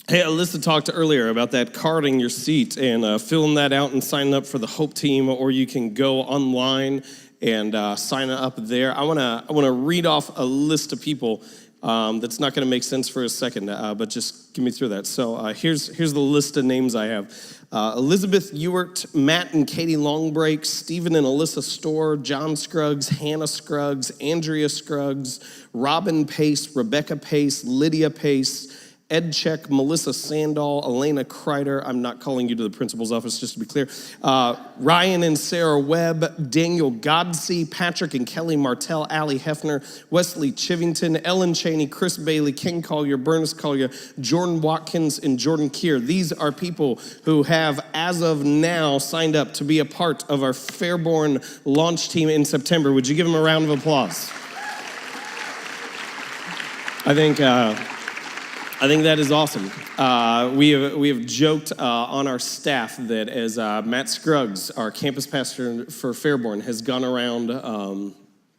Hey, Alyssa talked earlier about that card in your seat and filling that out and signing up for the Hope Team, or you can go online and sign up there. I wanna read off a list of people that's not going to make sense for a second, but just give me through that. So here's the list of names I have. Elizabeth Ewart, Matt and Katie Longbreak, Stephen and Alyssa Storr, John Scruggs, Hannah Scruggs, Andrea Scruggs, Robin Pace, Rebecca Pace, Lydia Pace, Ed Check, Melissa Sandall, Elena Kreider. I'm not calling you to the principal's office, just to be clear. Ryan and Sarah Webb, Daniel Godsey, Patrick and Kelly Martell, Allie Hefner, Wesley Chivington, Ellen Cheney, Chris Bailey, King Collier, Bernice Collier, Jordan Watkins, and Jordan Keir. These are people who have, as of now, signed up to be a part of our Fairborn launch team in September. Would you give them a round of applause? I think that is awesome. We have joked on our staff that as Matt Scruggs, our campus pastor for Fairborn, has gone around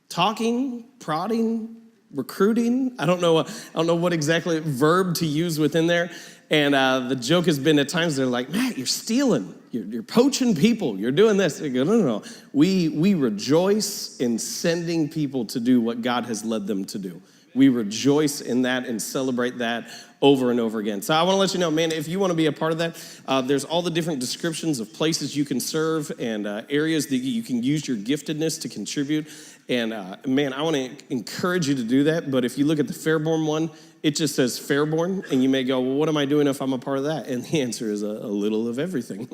talking, prodding, recruiting. I don't know what exactly verb to use within there. And the joke has been at times they're like, Matt, you're stealing, you're poaching people, you're doing this. I go, no. We rejoice in sending people to do what God has led them to do. We rejoice in that and celebrate that over and over again. So I want to let you know, man, if you want to be a part of that, there's all the different descriptions of places you can serve and areas that you can use your giftedness to contribute. And man, I want to encourage you to do that. But if you look at the Fairborn one, it just says Fairborn. And you may go, well, what am I doing if I'm a part of that? And the answer is a little of everything.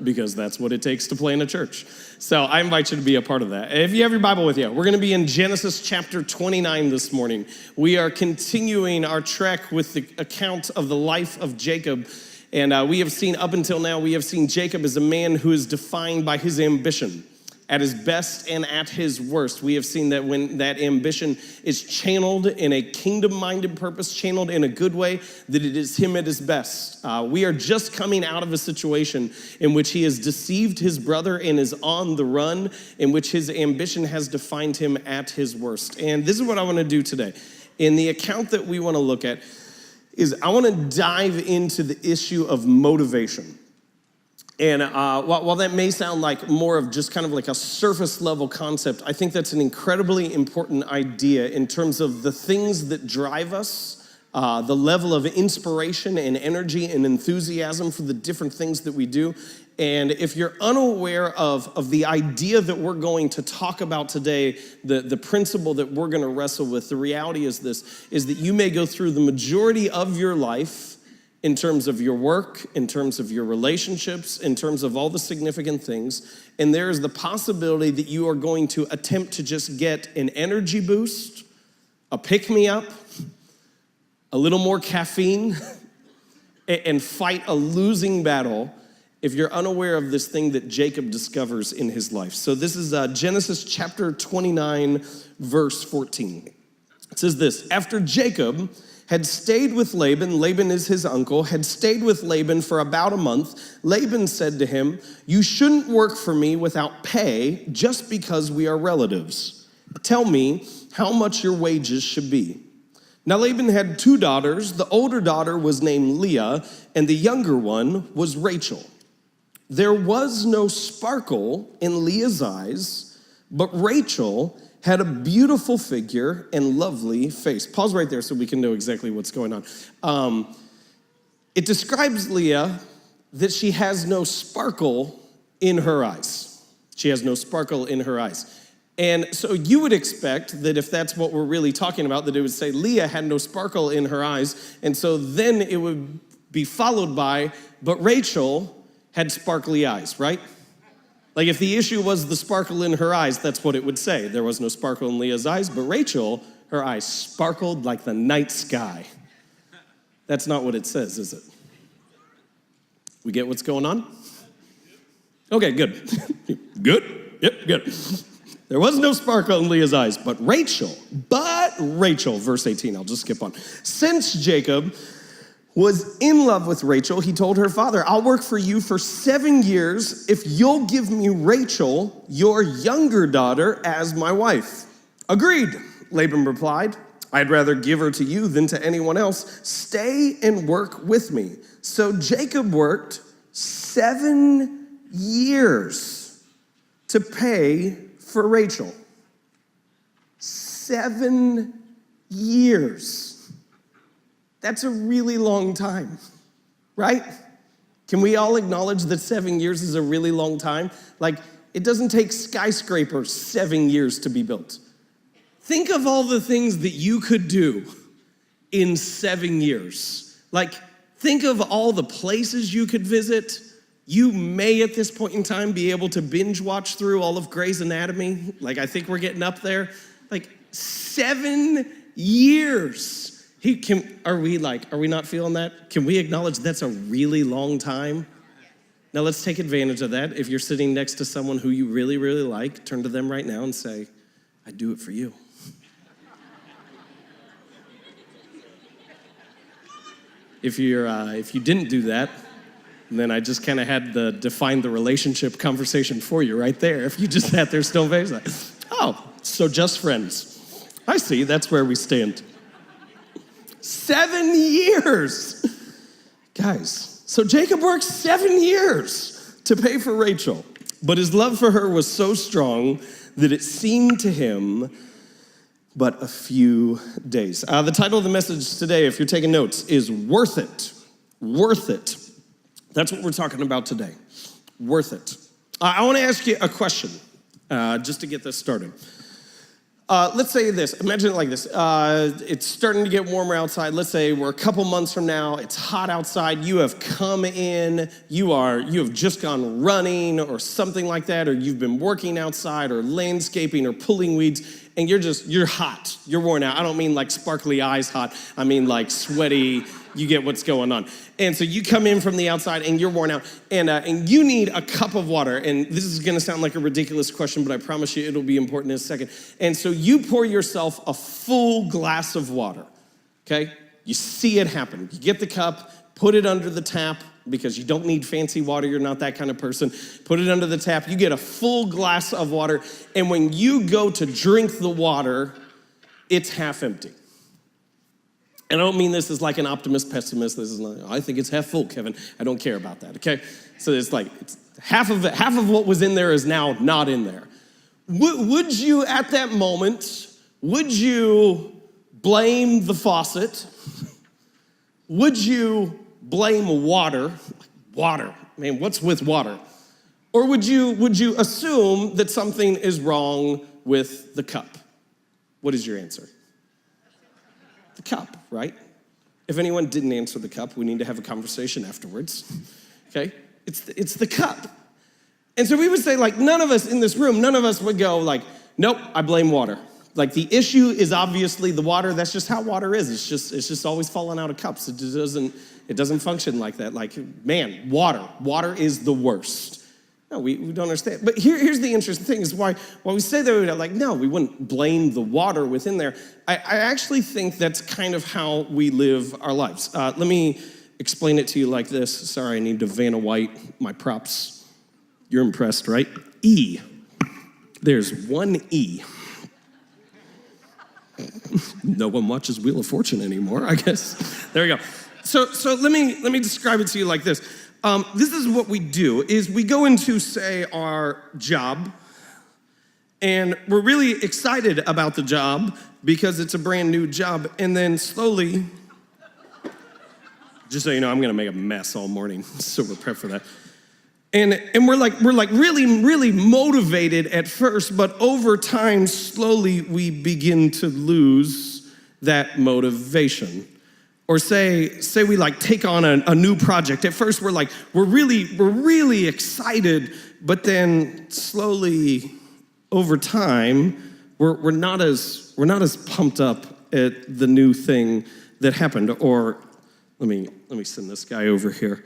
Because that's what it takes to play in a church. So I invite you to be a part of that. If you have your Bible with you, we're going to be in Genesis chapter 29 this morning. We are continuing our trek with the account of the life of Jacob. And we have seen, up until now, we have seen Jacob as a man who is defined by his ambition. At his best and at his worst, we have seen that when that ambition is channeled in a kingdom-minded purpose, channeled in a good way, that it is him at his best. We are just coming out of a situation in which he has deceived his brother and is on the run, in which his ambition has defined him at his worst. And this is what I want to do today. In the account that we want to look at is I want to dive into the issue of motivation. And while that may sound like more of just kind of like a surface level concept, I think that's an incredibly important idea in terms of the things that drive us, the level of inspiration and energy and enthusiasm for the different things that we do. And if you're unaware of the idea that we're going to talk about today, the principle that we're going to wrestle with, the reality is this, is that you may go through the majority of your life in terms of your work, in terms of your relationships, in terms of all the significant things. And there is the possibility that you are going to attempt to just get an energy boost, a pick-me-up, a little more caffeine, and fight a losing battle if you're unaware of this thing that Jacob discovers in his life. So this is Genesis chapter 29, verse 14. It says this: after Jacob had stayed with Laban, Laban is his uncle, had stayed with Laban for about a month, Laban said to him, "You shouldn't work for me without pay just because we are relatives. Tell me how much your wages should be." Now Laban had two daughters. The older daughter was named Leah, and the younger one was Rachel. There was no sparkle in Leah's eyes, but Rachel had a beautiful figure and lovely face. Pause right there so we can know exactly what's going on. It describes Leah that she has no sparkle in her eyes. She has no sparkle in her eyes. And so you would expect that if that's what we're really talking about, that it would say Leah had no sparkle in her eyes. And so then it would be followed by, but Rachel had sparkly eyes, right? Like if the issue was the sparkle in her eyes, that's what it would say. There was no sparkle in Leah's eyes, but Rachel, her eyes sparkled like the night sky. That's not what it says, is it? We get what's going on? Okay, good. Good? Yep, good. There was no sparkle in Leah's eyes, but Rachel, verse 18, I'll just skip on. Since Jacob was in love with Rachel, he told her father, "I'll work for you for 7 years if you'll give me Rachel, your younger daughter, as my wife." "Agreed," Laban replied. I'd rather give her to you than to anyone else. Stay and work with me. So Jacob worked 7 years to pay for Rachel. 7 years. That's a really long time, right? Can we all acknowledge that 7 years is a really long time? Like, it doesn't take skyscrapers 7 years to be built. Think of all the things that you could do in 7 years. Like, think of all the places you could visit. You may, at this point in time, be able to binge watch through all of Grey's Anatomy. Like, I think we're getting up there. Like, 7 years. Are we not feeling that? Can we acknowledge that's a really long time? Now let's take advantage of that. If you're sitting next to someone who you really, really like, turn to them right now and say, I'd do it for you. If you didn't do that, then I just kind of had the define the relationship conversation for you right there. If you just sat there stone faced, like, oh, so just friends. I see, that's where we stand. 7 years. Guys, so Jacob worked 7 years to pay for Rachel, but his love for her was so strong that it seemed to him but a few days. The title of the message today, if you're taking notes, is Worth It. Worth It. That's what we're talking about today. Worth it. I want to ask you a question, just to get this started. Let's say this, imagine it like this. It's starting to get warmer outside. Let's say we're a couple months from now, it's hot outside. You have come in, you have just gone running or something like that, or you've been working outside or landscaping or pulling weeds, and you're hot, you're worn out. I don't mean like sparkly eyes hot, I mean like sweaty, you get what's going on. And so you come in from the outside and you're worn out and you need a cup of water. And this is gonna sound like a ridiculous question, but I promise you it'll be important in a second. And so you pour yourself a full glass of water, okay? You see it happen. You get the cup, put it under the tap because you don't need fancy water, you're not that kind of person. Put it under the tap, you get a full glass of water, and when you go to drink the water, it's half empty. And I don't mean this as like an optimist, pessimist. This is like, I think it's half full, Kevin. I don't care about that, okay? So it's like, half of what was in there is now not in there. Would you, at that moment, would you blame the faucet? Would you blame water? Water, man, what's with water? Or would you assume that something is wrong with the cup? What is your answer? The cup, right? If anyone didn't answer the cup, we need to have a conversation afterwards, okay? It's the cup. And so we would say, like, none of us in this room, none of us would go like, nope, I blame water. Like, the issue is obviously the water. That's just how water is. It's just always falling out of cups. It doesn't function like that. Like, man, water is the worst. No, we don't understand. But here's the interesting thing is why we say that, we're like, no, we wouldn't blame the water within there. I actually think that's kind of how we live our lives. Let me explain it to you like this. Sorry, I need to Vanna White my props. You're impressed, right? E. There's one E. No one watches Wheel of Fortune anymore, I guess. There you go. So let me describe it to you like this. This is what we do, is we go into, say, our job, and we're really excited about the job because it's a brand new job, and then slowly, just so you know, I'm gonna make a mess all morning, so prepare for that. And we're like really, really motivated at first, but over time, slowly we begin to lose that motivation. Or say we like take on a new project. At first we're really excited, but then slowly over time, we're not as pumped up at the new thing that happened. Or let me send this guy over here.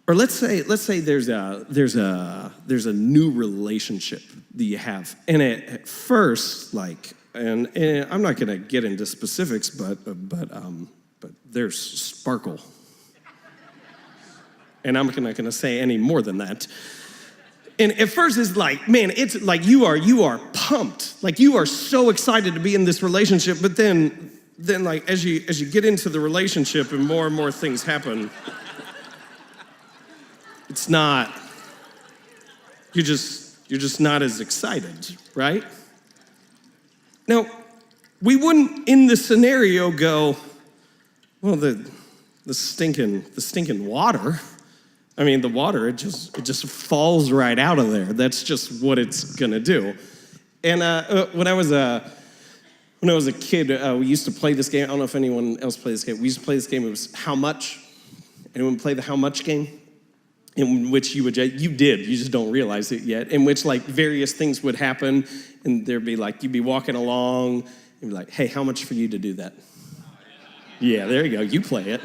Or let's say there's a new relationship that you have, and at first, like, and I'm not gonna get into specifics, but there's sparkle, and I'm not gonna say any more than that. And at first it's like, man, it's like you are pumped. Like you are so excited to be in this relationship, but then like as you get into the relationship and more things happen, it's not, you're just not as excited, right? Now, we wouldn't in this scenario go, well, the stinking water. I mean, the water, it just falls right out of there. That's just what it's gonna do. And when I was a kid, we used to play this game. I don't know if anyone else played this game. We used to play this game. It was How Much. Anyone play the How Much game? In which you just don't realize it yet. In which like various things would happen, and there'd be like you'd be walking along, and be like, "Hey, how much for you to do that?" Yeah, there you go. You play it.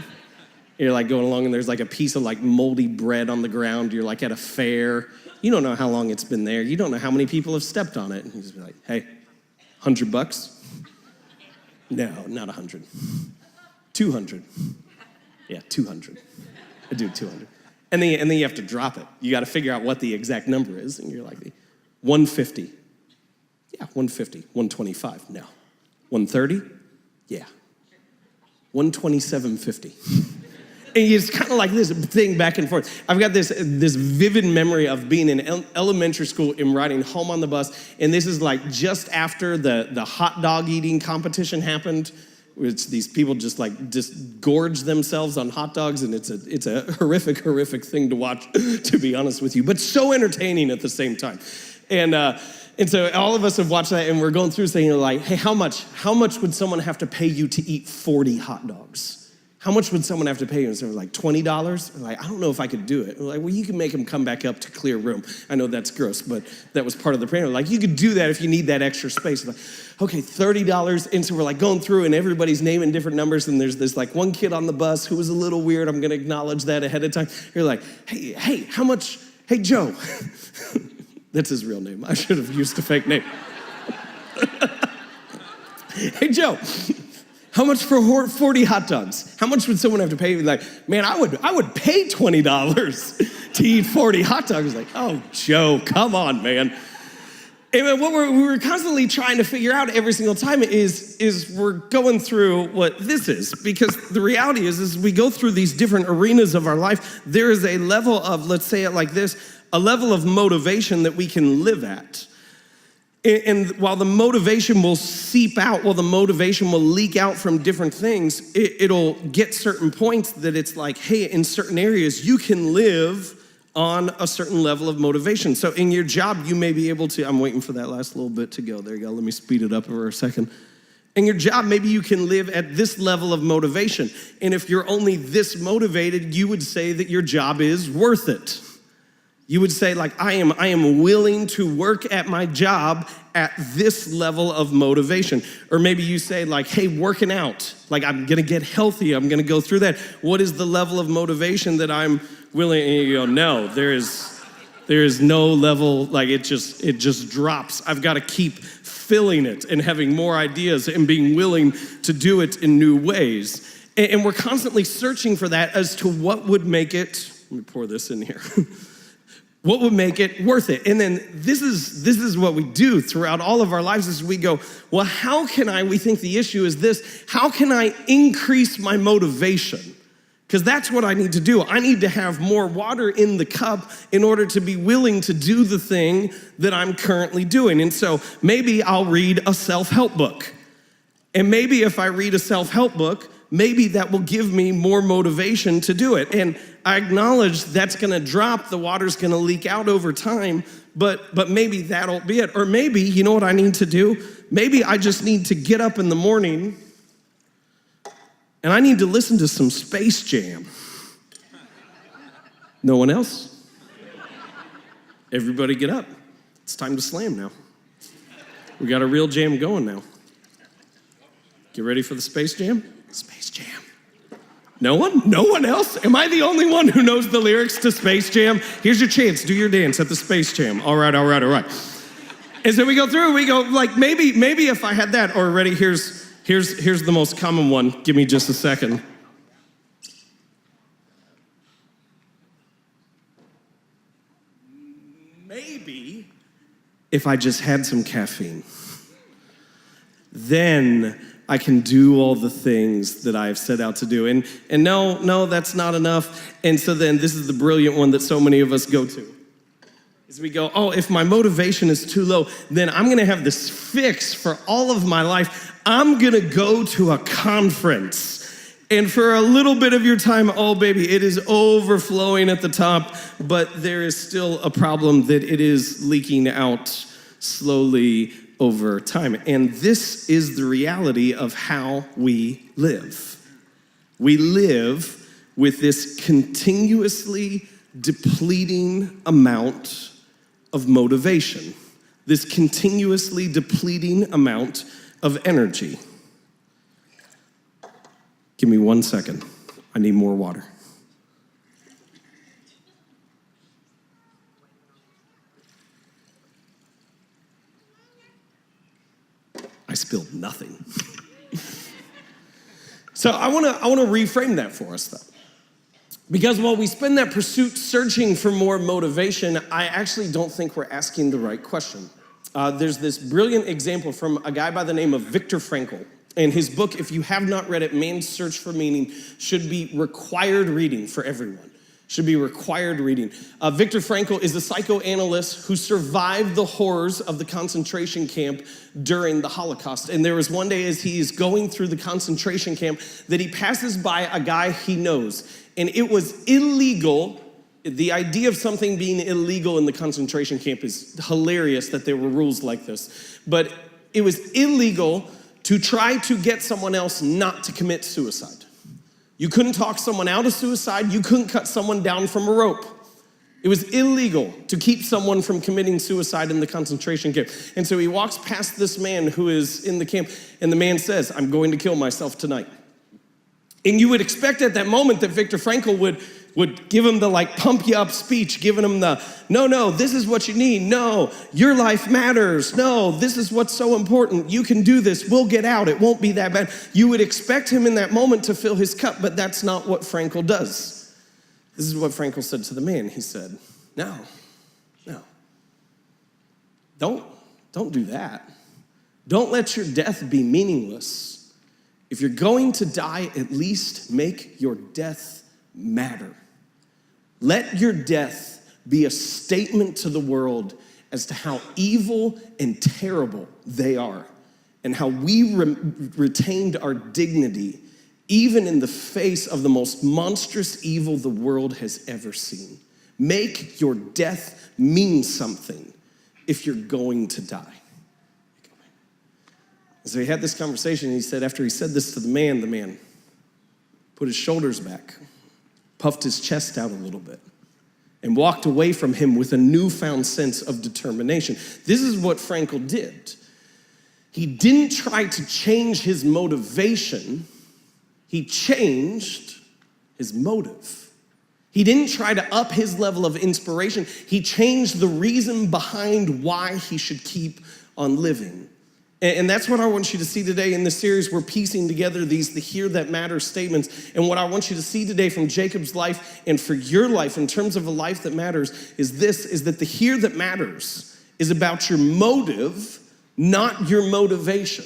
You're like going along and there's like a piece of like moldy bread on the ground. You're like at a fair. You don't know how long it's been there. You don't know how many people have stepped on it. And you just be like, hey, $100? No, not 100. 200. Yeah, 200. I do 200. And then you have to drop it. You got to figure out what the exact number is. And you're like, 150. Yeah, 150. 125. No. 130? Yeah. 127.50. And it's kind of like this thing back and forth. I've got this vivid memory of being in elementary school and riding home on the bus, and this is like just after the hot dog eating competition happened. It's these people just gorge themselves on hot dogs, and it's a horrific thing to watch, to be honest with you, but so entertaining at the same time. And so all of us have watched that, and we're going through saying, like, hey, how much would someone have to pay you to eat 40 hot dogs? How much would someone have to pay you? And so it was like $20. Like, I don't know if I could do it. We're like, well, you can make them come back up to clear room. I know that's gross, but that was part of the plan. Like, you could do that if you need that extra space. Like, okay, $30. And so we're like going through, and everybody's naming different numbers. And there's this like one kid on the bus who was a little weird. I'm gonna acknowledge that ahead of time. You're like, hey, how much? Hey, Joe. That's his real name. I should have used a fake name. Hey, Joe. How much for 40 hot dogs? How much would someone have to pay? Like, man, I would pay $20 to eat 40 hot dogs. Like, oh, Joe, come on, man. And what we were constantly trying to figure out every single time is we're going through what this is. Because the reality is we go through these different arenas of our life. There is a level of, let's say it like this, a level of motivation that we can live at. And while the motivation will seep out, while the motivation will leak out from different things, it'll get certain points that it's like, hey, in certain areas, you can live on a certain level of motivation. So in your job, you may be able to, I'm waiting for that last little bit to go. There you go. Let me speed it up for a second. In your job, maybe you can live at this level of motivation. And if you're only this motivated, you would say that your job is worth it. You would say, like, I am willing to work at my job at this level of motivation. Or maybe you say, like, hey, working out, like, I'm gonna get healthy, I'm gonna go through that. What is the level of motivation that I'm willing? And you go, no, there is no level, like it just drops. I've gotta keep filling it and having more ideas and being willing to do it in new ways. And we're constantly searching for that as to what would make it, let me pour this in here. What would make it worth it? And then this is what we do throughout all of our lives is we go, well, we think the issue is this, how can I increase my motivation? Because that's what I need to do. I need to have more water in the cup in order to be willing to do the thing that I'm currently doing. And so maybe I'll read a self-help book. And maybe if I read a self-help book, maybe that will give me more motivation to do it. And I acknowledge that's gonna drop, the water's gonna leak out over time, but maybe that'll be it. Or maybe, you know what I need to do? Maybe I just need to get up in the morning and I need to listen to some Space Jam. No one else? Everybody get up. It's time to slam now. We got a real jam going now. Get ready for the Space Jam? Space Jam. No one? No one else? Am I the only one who knows the lyrics to Space Jam? Here's your chance. Do your dance at the Space Jam. All right. And so we go through, we go, like, maybe if I had that, or ready, here's the most common one. Give me just a second. if I just had some caffeine. Then I can do all the things that I've set out to do. And no, that's not enough. And so then this is the brilliant one that so many of us go to. Is we go, oh, if my motivation is too low, then I'm gonna have this fix for all of my life. I'm gonna go to a conference. And for a little bit of your time, oh baby, it is overflowing at the top, but there is still a problem that it is leaking out slowly over time. And this is the reality of how we live. We live with this continuously depleting amount of motivation, this continuously depleting amount of energy. Give me 1 second. I need more water. I spilled nothing. So I want to reframe that for us, though. Because while we spend that pursuit searching for more motivation, I actually don't think we're asking the right question. There's this brilliant example from a guy by the name of Viktor Frankl. And his book, if you have not read it, Man's Search for Meaning, should be required reading for everyone. Should be required reading. Viktor Frankl is a psychoanalyst who survived the horrors of the concentration camp during the Holocaust. And there was one day as he is going through the concentration camp that he passes by a guy he knows. And it was illegal. The idea of something being illegal in the concentration camp is hilarious that there were rules like this. But it was illegal to try to get someone else not to commit suicide. You couldn't talk someone out of suicide. You couldn't cut someone down from a rope. It was illegal to keep someone from committing suicide in the concentration camp. And so he walks past this man who is in the camp, and the man says, "I'm going to kill myself tonight." And you would expect at that moment that Viktor Frankl would give him the pump you up speech, giving him the, no, this is what you need. No, your life matters. No, this is what's so important. You can do this. We'll get out. It won't be that bad. You would expect him in that moment to fill his cup, but that's not what Frankl does. This is what Frankl said to the man. He said, no, don't do that. Don't let your death be meaningless. If you're going to die, at least make your death matter. Let your death be a statement to the world as to how evil and terrible they are and how we retained our dignity even in the face of the most monstrous evil the world has ever seen. Make your death mean something if you're going to die. So he had this conversation, and he said, after he said this to the man put his shoulders back, puffed his chest out a little bit, and walked away from him with a newfound sense of determination. This is what Frankl did. He didn't try to change his motivation. He changed his motive. He didn't try to up his level of inspiration. He changed the reason behind why he should keep on living. And that's what I want you to see today in this series. We're piecing together the here that matters statements. And what I want you to see today from Jacob's life and for your life in terms of a life that matters is that the here that matters is about your motive, not your motivation.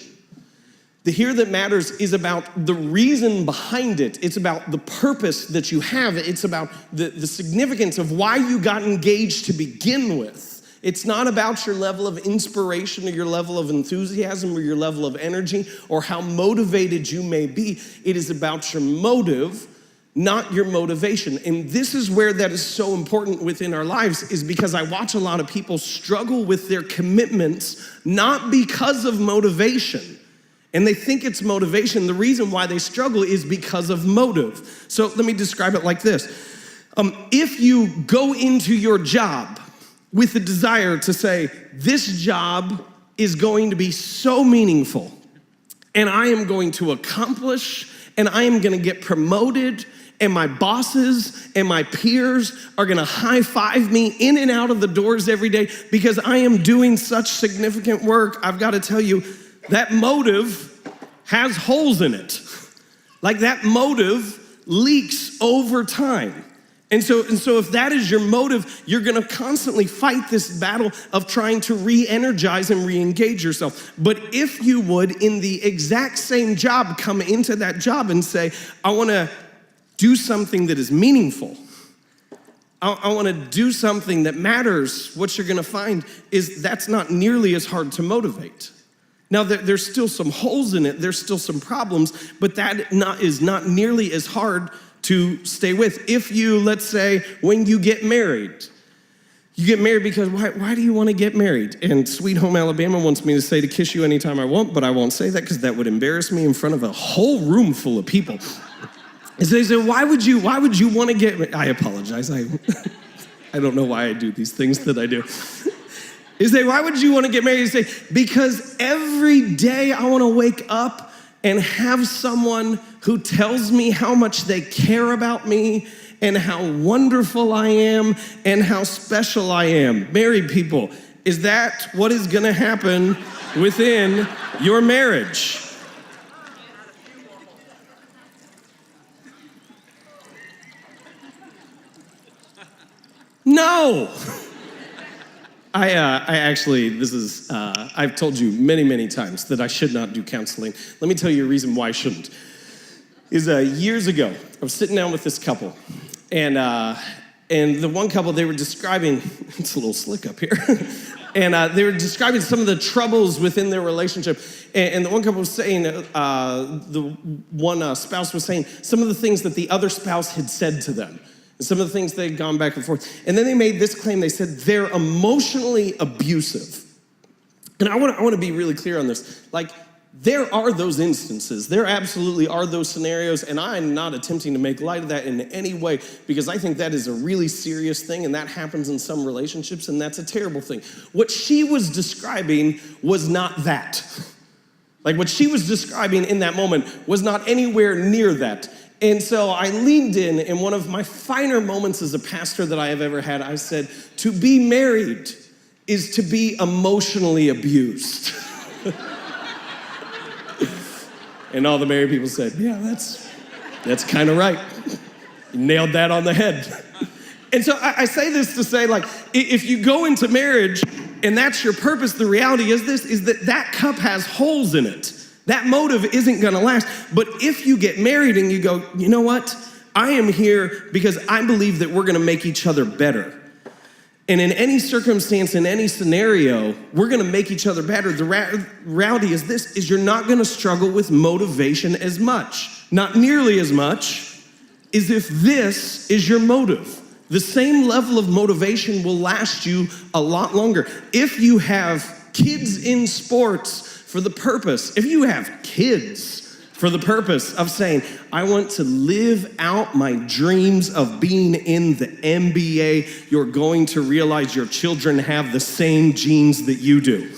The here that matters is about the reason behind it. It's about the purpose that you have. It's about the significance of why you got engaged to begin with. It's not about your level of inspiration or your level of enthusiasm or your level of energy or how motivated you may be. It is about your motive, not your motivation. And this is where that is so important within our lives, is because I watch a lot of people struggle with their commitments, not because of motivation. And they think it's motivation. The reason why they struggle is because of motive. So let me describe it like this. If you go into your job with the desire to say, this job is going to be so meaningful, and I am going to accomplish, and I am going to get promoted, and my bosses and my peers are gonna high five me in and out of the doors every day because I am doing such significant work, I've gotta tell you, that motive has holes in it. Like that motive leaks over time. And so if that is your motive, you're gonna constantly fight this battle of trying to re-energize and re-engage yourself. But if you would, in the exact same job, come into that job and say, I wanna do something that is meaningful. I wanna do something that matters. What you're gonna find is that's not nearly as hard to motivate. Now, there's still some holes in it, there's still some problems, but that is not nearly as hard to stay with. If you, let's say, when you get married because why do you want to get married? And Sweet Home Alabama wants me to say to kiss you anytime I want, but I won't say that because that would embarrass me in front of a whole room full of people. And so they say, why would you want to get married? I apologize. I don't know why I do these things that I do. You say, why would you want to get married? You say, because every day I want to wake up and have someone who tells me how much they care about me and how wonderful I am and how special I am. Married people, is that what is gonna happen within your marriage? No. I've told you many, many times that I should not do counseling. Let me tell you a reason why I shouldn't. Years ago, I was sitting down with this couple, and the one couple, they were describing, it's a little slick up here, and they were describing some of the troubles within their relationship, and the one couple was saying, the one spouse was saying some of the things that the other spouse had said to them. And some of the things they'd gone back and forth. And then they made this claim. They said they're emotionally abusive. And I want to be really clear on this. Like, there are those instances. There absolutely are those scenarios. And I'm not attempting to make light of that in any way because I think that is a really serious thing and that happens in some relationships and that's a terrible thing. What she was describing was not that. Like, what she was describing in that moment was not anywhere near that. And so I leaned in one of my finer moments as a pastor that I have ever had, I said, to be married is to be emotionally abused. And all the married people said, yeah, that's kind of right. You nailed that on the head. And so I say this to say, like, if you go into marriage and that's your purpose, the reality is that cup has holes in it. That motive isn't gonna last. But if you get married and you go, you know what? I am here because I believe that we're gonna make each other better. And in any circumstance, in any scenario, we're gonna make each other better. The reality is you're not gonna struggle with motivation as much. Not nearly as much as if this is your motive. The same level of motivation will last you a lot longer. If you have kids in sports, for the purpose, if you have kids for the purpose of saying, I want to live out my dreams of being in the NBA, you're going to realize your children have the same genes that you do.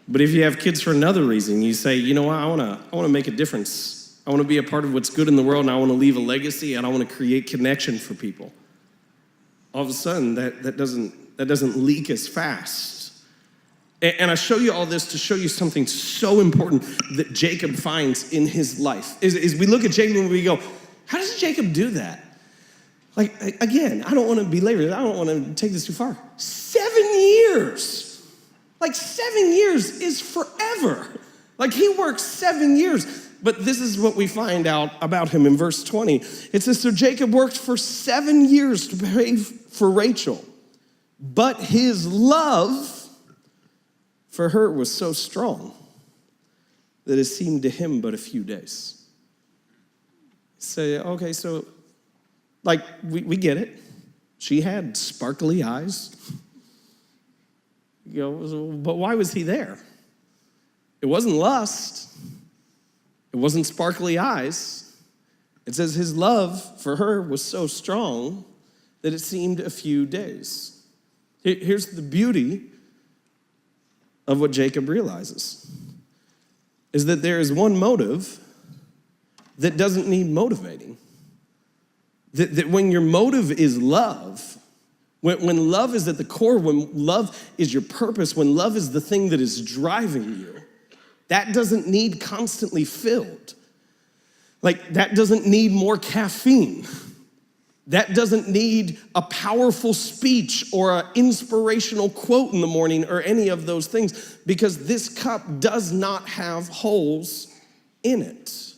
But if you have kids for another reason, you say, you know what, I wanna make a difference. I wanna be a part of what's good in the world and I wanna leave a legacy and I wanna create connection for people. All of a sudden, that doesn't leak as fast. And I show you all this to show you something so important that Jacob finds in his life. Is we look at Jacob and we go, how does Jacob do that? Like, again, I don't want to belabor it. I don't want to take this too far. 7 years. Like, 7 years is forever. Like, he worked 7 years. But this is what we find out about him in verse 20. It says, so Jacob worked for 7 years to pay for Rachel. But his love for her was so strong that it seemed to him but a few days. Say, okay, so, like, we get it. She had sparkly eyes. You know, but why was he there? It wasn't lust. It wasn't sparkly eyes. It says his love for her was so strong that it seemed a few days. Here's the beauty of what Jacob realizes, is that there is one motive that doesn't need motivating. That when your motive is love, when love is at the core, when love is your purpose, when love is the thing that is driving you, that doesn't need constantly filled. Like, that doesn't need more caffeine. That doesn't need a powerful speech or an inspirational quote in the morning or any of those things, because this cup does not have holes in it.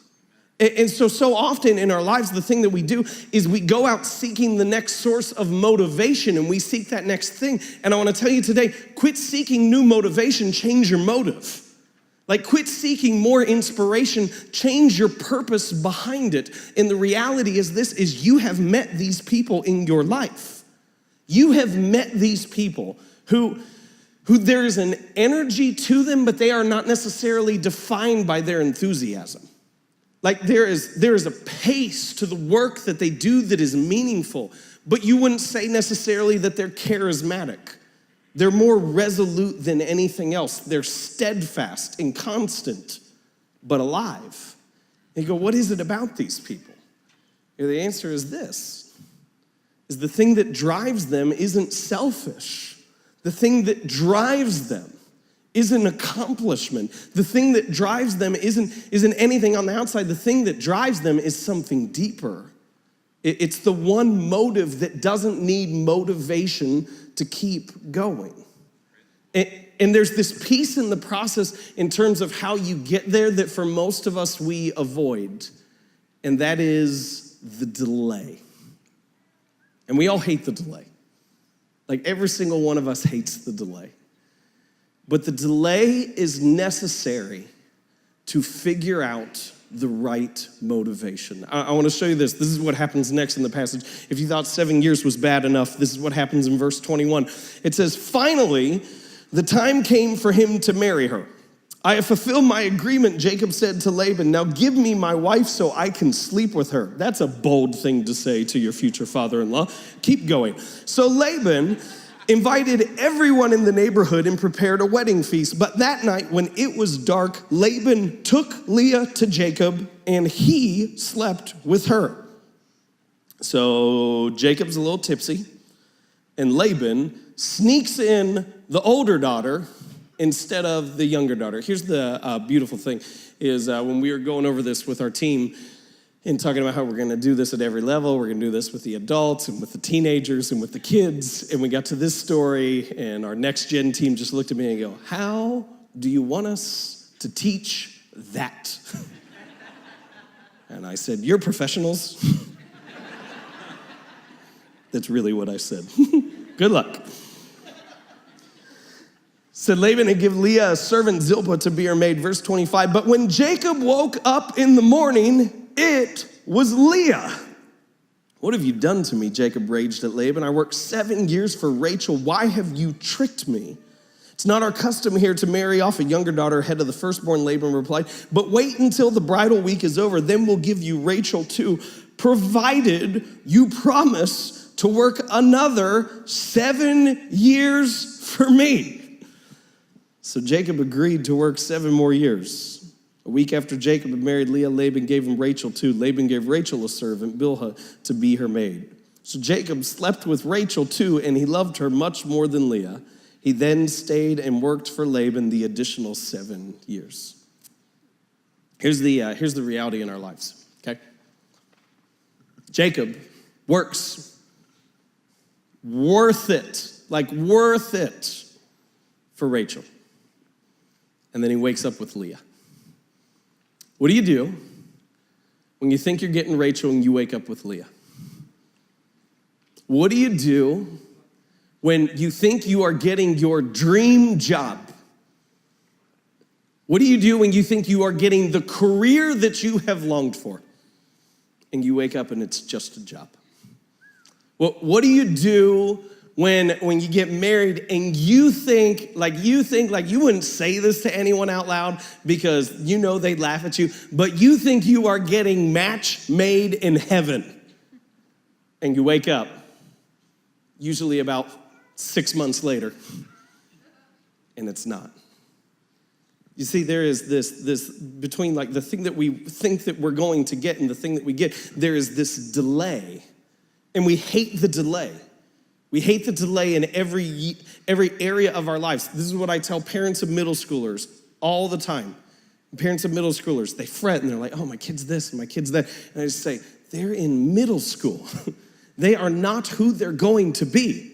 And so often in our lives, the thing that we do is we go out seeking the next source of motivation, and we seek that next thing. And I want to tell you today, quit seeking new motivation, change your motive. Like, quit seeking more inspiration, change your purpose behind it. And the reality is this, is you have met these people in your life. You have met these people who there is an energy to them, but they are not necessarily defined by their enthusiasm. Like, there is a pace to the work that they do that is meaningful, but you wouldn't say necessarily that they're charismatic. They're more resolute than anything else. They're steadfast and constant, but alive. And you go, what is it about these people? And the answer is this, is the thing that drives them isn't selfish. The thing that drives them isn't accomplishment. The thing that drives them isn't anything on the outside. The thing that drives them is something deeper. It's the one motive that doesn't need motivation to keep going. And there's this piece in the process in terms of how you get there that for most of us we avoid, and that is the delay. And we all hate the delay. Like, every single one of us hates the delay. But the delay is necessary to figure out the right motivation. I want to show you this. This is what happens next in the passage. If you thought 7 years was bad enough, this is what happens in verse 21. It says, finally, the time came for him to marry her. I have fulfilled my agreement, Jacob said to Laban. Now give me my wife so I can sleep with her. That's a bold thing to say to your future father-in-law. Keep going. So Laban invited everyone in the neighborhood and prepared a wedding feast. But that night, when it was dark, Laban took Leah to Jacob, and he slept with her. So Jacob's a little tipsy, and Laban sneaks in the older daughter instead of the younger daughter. Here's the beautiful thing, is when we were going over this with our team, and talking about how we're gonna do this at every level. We're gonna do this with the adults and with the teenagers and with the kids. And we got to this story, and our next gen team just looked at me and go, how do you want us to teach that? And I said, you're professionals. That's really what I said. Good luck. Said Laban had give Leah a servant Zilpah to be her maid. Verse 25, but when Jacob woke up in the morning, it was Leah. What have you done to me? Jacob raged at Laban. I worked 7 years for Rachel. Why have you tricked me? It's not our custom here to marry off a younger daughter ahead of the firstborn, Laban replied. But wait until the bridal week is over. Then we'll give you Rachel too, provided you promise to work another 7 years for me. So Jacob agreed to work 7 more years. A week after Jacob had married Leah, Laban gave him Rachel too. Laban gave Rachel a servant, Bilhah, to be her maid. So Jacob slept with Rachel too, and he loved her much more than Leah. He then stayed and worked for Laban the additional 7 years. Here's the reality in our lives, okay? Jacob works, worth it for Rachel. And then he wakes up with Leah. What do you do when you think you're getting Rachel and you wake up with Leah? What do you do when you think you are getting your dream job? What do you do when you think you are getting the career that you have longed for and you wake up and it's just a job? Well, what do you do when you get married and you think like you wouldn't say this to anyone out loud because you know they'd laugh at you, but you think you are getting match made in heaven, and you wake up usually about 6 months later and it's not. You see, there is this between like the thing that we think that we're going to get and the thing that we get, there is this delay, and we hate the delay. We hate the delay in every area of our lives. This is what I tell parents of middle schoolers all the time. Parents of middle schoolers, they fret and they're like, oh, my kid's this and my kid's that. And I just say, they're in middle school. They are not who they're going to be.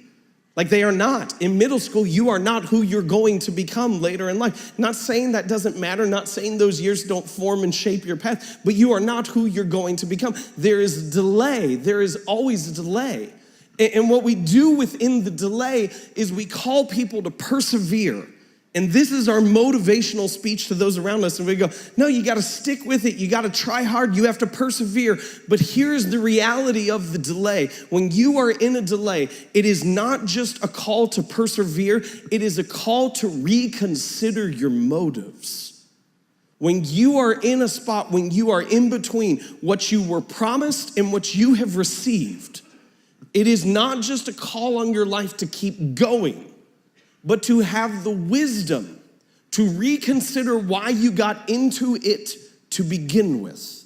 Like, they are not. In middle school, you are not who you're going to become later in life. Not saying that doesn't matter, not saying those years don't form and shape your path, but you are not who you're going to become. There is delay. There is always a delay. And what we do within the delay is we call people to persevere. And this is our motivational speech to those around us. And we go, no, you got to stick with it. You got to try hard. You have to persevere. But here's the reality of the delay. When you are in a delay, it is not just a call to persevere. It is a call to reconsider your motives. When you are in a spot, when you are in between what you were promised and what you have received, it is not just a call on your life to keep going, but to have the wisdom to reconsider why you got into it to begin with,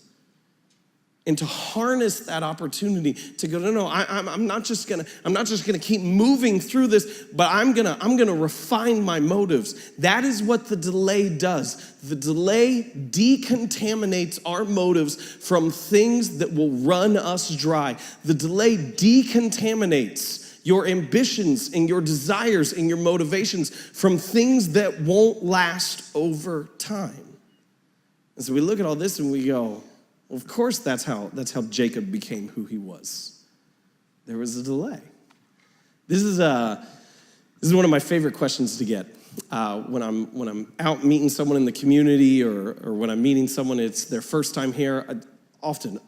and to harness that opportunity to go, no, I'm not just gonna keep moving through this, but I'm gonna refine my motives. That is what the delay does. The delay decontaminates our motives from things that will run us dry. The delay decontaminates your ambitions and your desires and your motivations from things that won't last over time. And so we look at all this and we go, well, of course that's how Jacob became who he was. There was a delay. This is one of my favorite questions to get when I'm out meeting someone in the community or when I'm meeting someone, it's their first time here. I often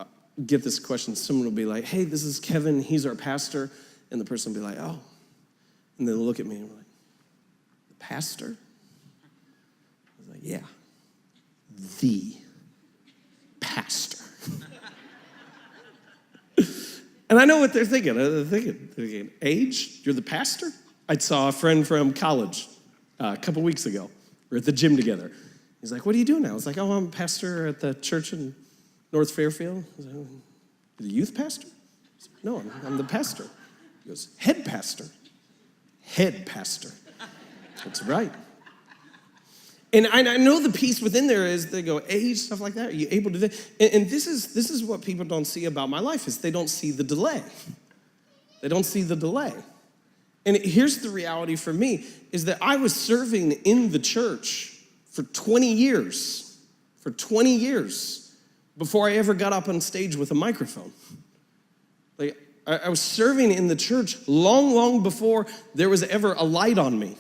get this question. Someone will be like, hey, this is Kevin, he's our pastor. And the person will be like, oh. And they'll look at me and be like, the pastor? I was like, yeah, the pastor. And I know what they're thinking. They're thinking, age? You're the pastor? I saw a friend from college a couple weeks ago. We were at the gym together. He's like, what are you doing now? I was like, oh, I'm a pastor at the church in North Fairfield. I was like, you're the youth pastor? I was like, no, I'm the pastor. He goes, head pastor. Head pastor. That's right. And I know the piece within there is they go, age, stuff like that. Are you able to do that? And this is what people don't see about my life is they don't see the delay. They don't see the delay. And here's the reality for me is that I was serving in the church for 20 years. For 20 years before I ever got up on stage with a microphone. Like, I was serving in the church long before there was ever a light on me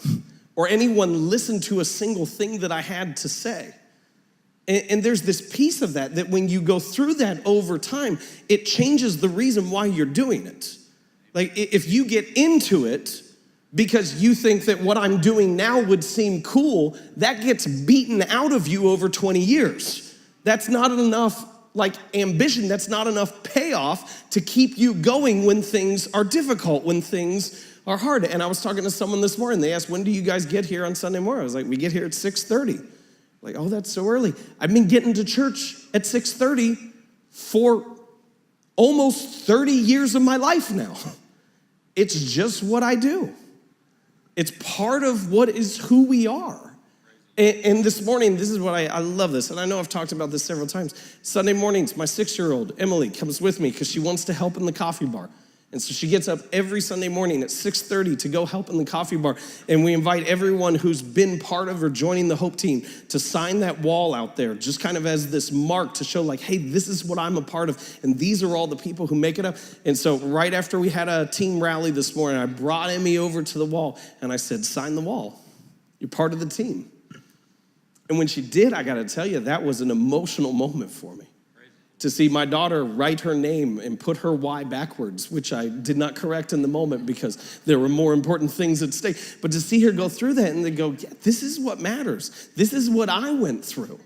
or anyone listened to a single thing that I had to say. And there's this piece of that when you go through that over time, it changes the reason why you're doing it. Like if you get into it because you think that what I'm doing now would seem cool, that gets beaten out of you over 20 years. That's not enough like ambition, that's not enough payoff to keep you going when things are difficult, when things are hard. And I was talking to someone this morning, they asked, when do you guys get here on Sunday morning? I was like, we get here at 6:30. Like, oh, that's so early. I've been getting to church at 6:30 for almost 30 years of my life now. It's just what I do. It's part of what is who we are. And this morning, this is what I love this, and I know I've talked about this several times. Sunday mornings, my 6-year-old, Emily, comes with me because she wants to help in the coffee bar. And so she gets up every Sunday morning at 6:30 to go help in the coffee bar. And we invite everyone who's been part of or joining the Hope team to sign that wall out there, just kind of as this mark to show like, hey, this is what I'm a part of. And these are all the people who make it up. And so right after we had a team rally this morning, I brought Emmy over to the wall and I said, sign the wall. You're part of the team. And when she did, I gotta tell you, that was an emotional moment for me. To see my daughter write her name and put her Y backwards, which I did not correct in the moment because there were more important things at stake. But to see her go through that and they go, yeah, this is what matters. This is what I went through.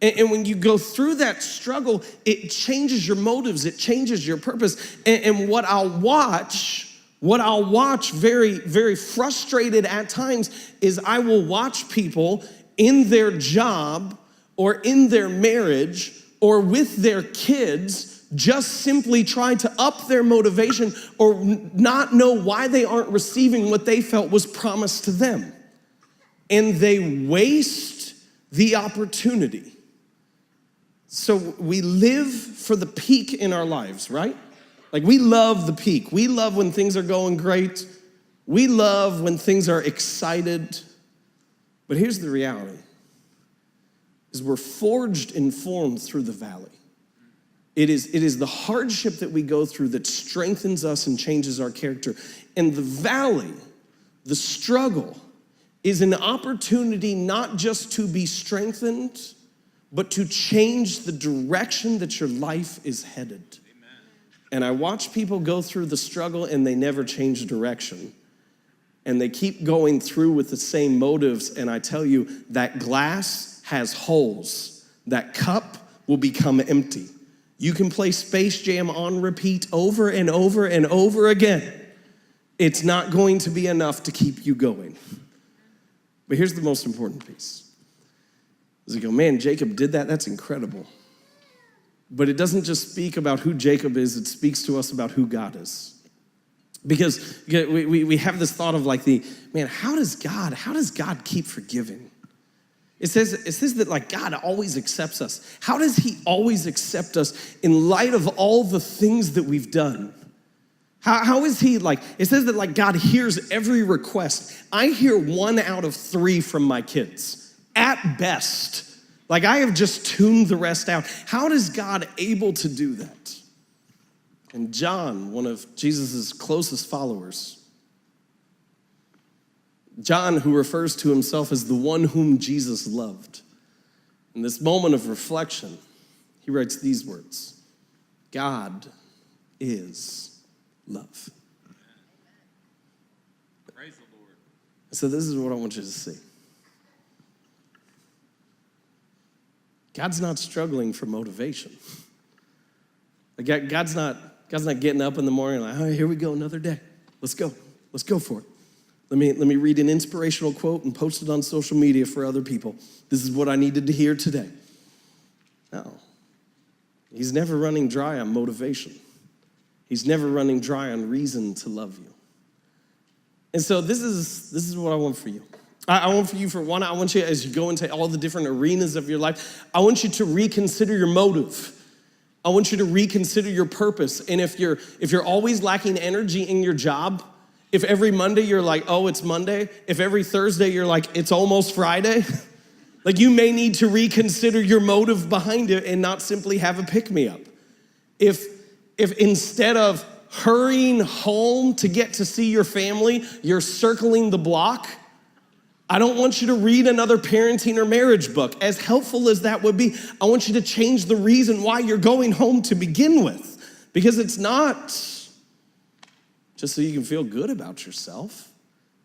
And when you go through that struggle, it changes your motives, it changes your purpose. And what I'll watch very, very frustrated at times is I will watch people in their job or in their marriage or with their kids just simply try to up their motivation or not know why they aren't receiving what they felt was promised to them. And they waste the opportunity. So we live for the peak in our lives, right? Like we love the peak. We love when things are going great. We love when things are excited. But here's the reality, is we're forged and formed through the valley. It is the hardship that we go through that strengthens us and changes our character. And the valley, the struggle, is an opportunity not just to be strengthened, but to change the direction that your life is headed. Amen. And I watch people go through the struggle and they never change direction. And they keep going through with the same motives. And I tell you, that glass has holes. That cup will become empty. You can play Space Jam on repeat over and over and over again. It's not going to be enough to keep you going. But here's the most important piece. As you go, man, Jacob did that. That's incredible. But it doesn't just speak about who Jacob is. It speaks to us about who God is. Because we have this thought of like how does God keep forgiving? It says that like God always accepts us. How does he always accept us in light of all the things that we've done? How is he like, it says that like God hears every request. I hear 1 out of 3 from my kids, at best. Like I have just tuned the rest out. How is God able to do that? And John, one of Jesus' closest followers, John, who refers to himself as the one whom Jesus loved, in this moment of reflection, he writes these words: God is love. Praise the Lord. So this is what I want you to see. God's not struggling for motivation. Like God's not getting up in the morning like, oh, here we go, another day. Let's go for it. Let me read an inspirational quote and post it on social media for other people. This is what I needed to hear today. No, he's never running dry on motivation. He's never running dry on reason to love you. And so this is what I want for you. I want for you, for one, I want you, as you go into all the different arenas of your life, I want you to reconsider your motive. I want you to reconsider your purpose. And if you're always lacking energy in your job, if every Monday you're like, oh, it's Monday, if every Thursday you're like, it's almost Friday, like you may need to reconsider your motive behind it and not simply have a pick-me-up. If instead of hurrying home to get to see your family, you're circling the block, I don't want you to read another parenting or marriage book. As helpful as that would be, I want you to change the reason why you're going home to begin with. Because it's not just so you can feel good about yourself.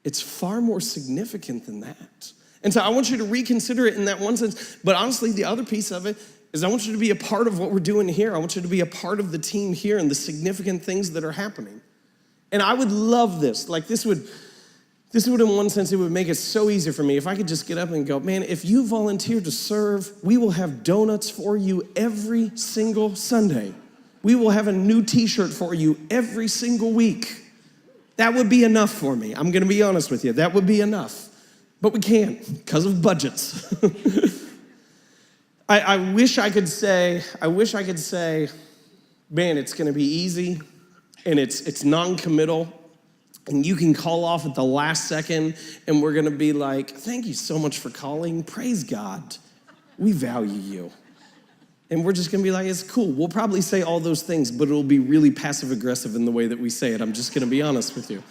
It's far more significant than that. And so I want you to reconsider it in that one sense. But honestly, the other piece of it is I want you to be a part of what we're doing here. I want you to be a part of the team here and the significant things that are happening. And I would love this. Like this would, in one sense, it would make it so easy for me if I could just get up and go, man, if you volunteer to serve, we will have donuts for you every single Sunday. We will have a new t-shirt for you every single week. That would be enough for me. I'm gonna be honest with you. That would be enough. But we can't because of budgets. I wish I could say, man, it's gonna be easy and it's non-committal and you can call off at the last second and we're gonna be like, thank you so much for calling. Praise God. We value you. And we're just gonna be like, it's cool. We'll probably say all those things, but it'll be really passive aggressive in the way that we say it. I'm just gonna be honest with you.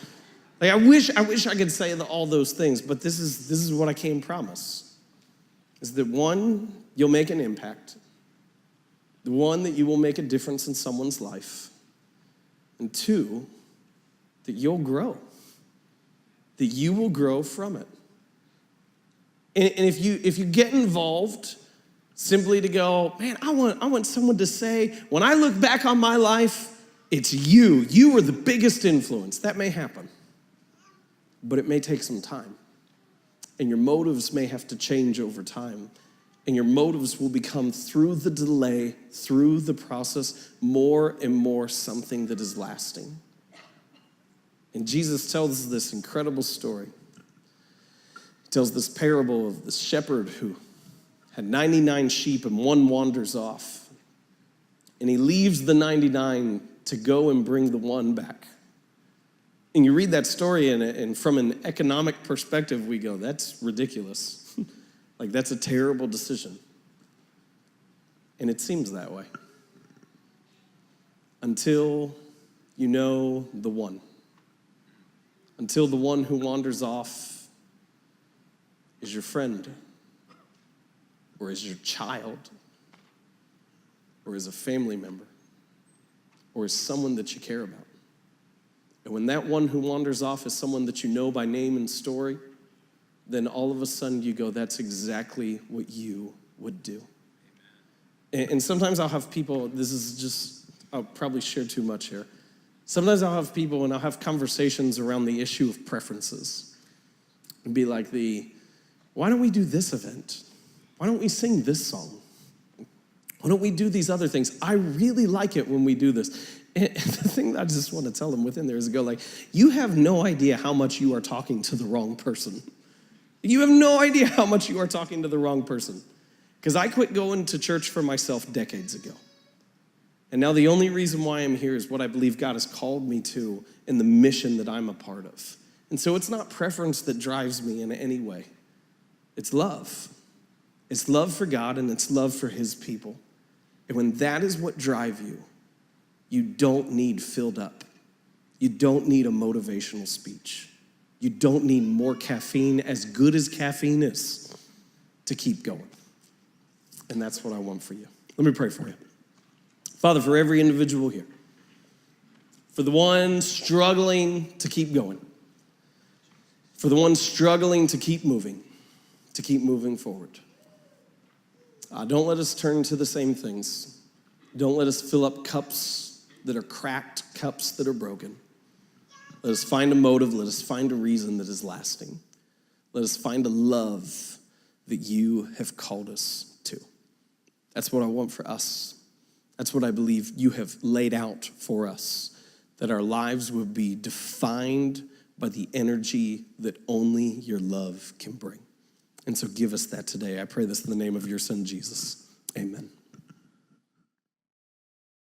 Like I wish I could say all those things, but this is what I can promise. Is that one, you'll make an impact. The one, that you will make a difference in someone's life. And two, that you'll grow. That you will grow from it. And if you get involved simply to go, man, I want someone to say, when I look back on my life, it's you. You were the biggest influence. That may happen. But it may take some time. And your motives may have to change over time. And your motives will become, through the delay, through the process, more and more something that is lasting. And Jesus tells us this incredible story. He tells this parable of the shepherd who had 99 sheep and one wanders off. And he leaves the 99 to go and bring the one back. And you read that story and from an economic perspective, we go, that's ridiculous. Like, that's a terrible decision. And it seems that way. Until you know the one. Until the one who wanders off is your friend, or is your child, or is a family member, or is someone that you care about. And when that one who wanders off is someone that you know by name and story, then all of a sudden you go, that's exactly what you would do. And sometimes I'll have people, this is just, I'll probably share too much here. Sometimes I'll have people and I'll have conversations around the issue of preferences. And be like why don't we do this event? Why don't we sing this song? Why don't we do these other things? I really like it when we do this. And the thing that I just want to tell them within there is go like, you have no idea how much you are talking to the wrong person. You have no idea how much you are talking to the wrong person. Because I quit going to church for myself decades ago. And now the only reason why I'm here is what I believe God has called me to and the mission that I'm a part of. And so it's not preference that drives me in any way. It's love. It's love for God and it's love for his people. And when that is what drives you, you don't need filled up. You don't need a motivational speech. You don't need more caffeine, as good as caffeine is, to keep going. And that's what I want for you. Let me pray for you. Father, for every individual here, for the one struggling to keep going, for the one struggling to keep moving forward. Don't let us turn to the same things. Don't let us fill up cups that are cracked, cups that are broken. Let us find a motive. Let us find a reason that is lasting. Let us find a love that you have called us to. That's what I want for us. That's what I believe you have laid out for us, that our lives will be defined by the energy that only your love can bring. And so give us that today. I pray this in the name of your son, Jesus. Amen.